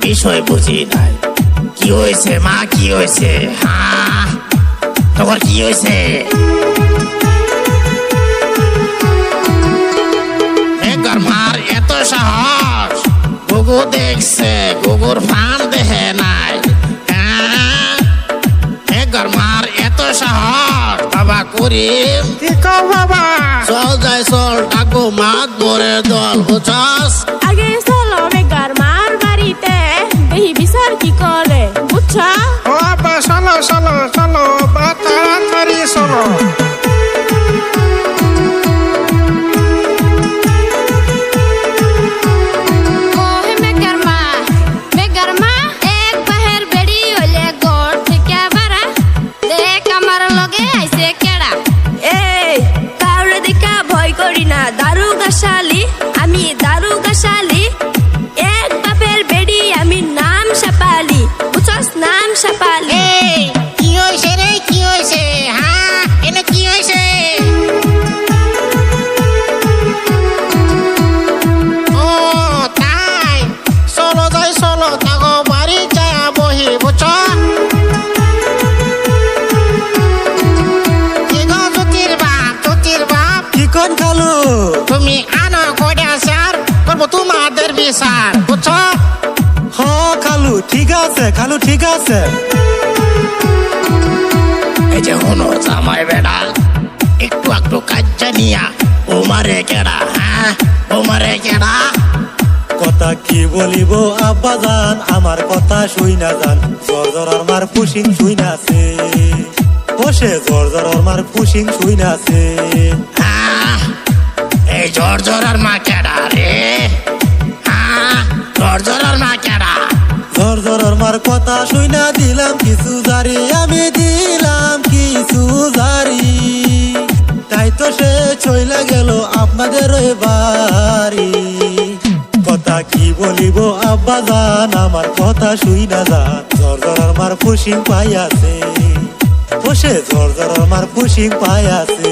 বিষয় বুঝি নাই। কি হয়েছে মা, কি হয়েছে? হ্যাঁ, তোমার কি হয়েছে? মেঘর মার এত সাহস, গুগু দেখছে, গুগুর ফান দেখে নাই। মেঘর মার এত সাহস, বাবা করিম কি কও বাবা? চল যাই চল, ডাকবো মাত ভরে দল, বুঝছস? আগে চলো মেঘার মার বাড়িতে, দেখি বিচার কি করে, বুঝছা? ও বাবা চলো চলো চলো বা তাড়াতাড়ি চলো। আমি দারুগা শালি, এক বাপের বেড়ি, আমি নাম সাপালি, বুঝছস? নাম সাপালি। কি হয়েছে রে, কি হয়েছে? হ্যাঁ, এনে কি হয়েছে? ও তাই, চলো যাই চলো, তাগো বাড়ি যায় বহি, বুঝছ? কি গো জ্যোতির বাপ, জ্যোতির বাপ, কি কোন খালু? তুমি আনো কইরা স্যার, করবো তোমাদের বিচার, বুঝছ? হ খালু ঠিক আছে, খালু ঠিক আছে। এই যে হনো জামাই বেড়া, একটু একটু কাজ্জা নিয়া ওমারে কেডা? হ্যাঁ, ওমারে কেডা? কথা কি বলিব আব্বা জান, আমার কথা শুই না জান। জর্জরার মার পুশিং শুই নাছে, বসে জর্জরার মার পুশিং শুই নাছে। হ্যাঁ, এই জর্জরার মা কেডা রে? হ্যাঁ, জর্জরার মা কেডা? জর্জরার মার কথা শুই না দিলাম কিছু জারি, আমি দিলাম কিছু জারি। তাই তো সে চইলা গেল আপনাদের ওই বাড়ি। কথা কি বলিব আব্বা জান, আমার কথা শুই না জান। জর্জরার মার পুশিং পাই আছে, বসে জর্জরার মার পুশিং পাই আছে।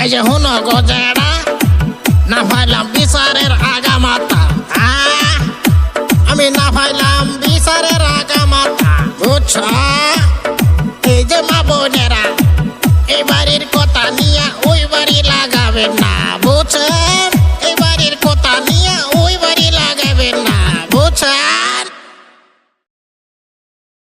এই যে হনো গজেড়া, না পাইলাম বিচারের আগা মাথা। হ্যাঁ, আমি না পাইলাম বিচারের আগা মাথা, বুঝছ? এই যে মা বোনেরা, এই বাড়ির কথা নিয়ে ওই বাড়ি লাগাবেন না, বুঝছেন?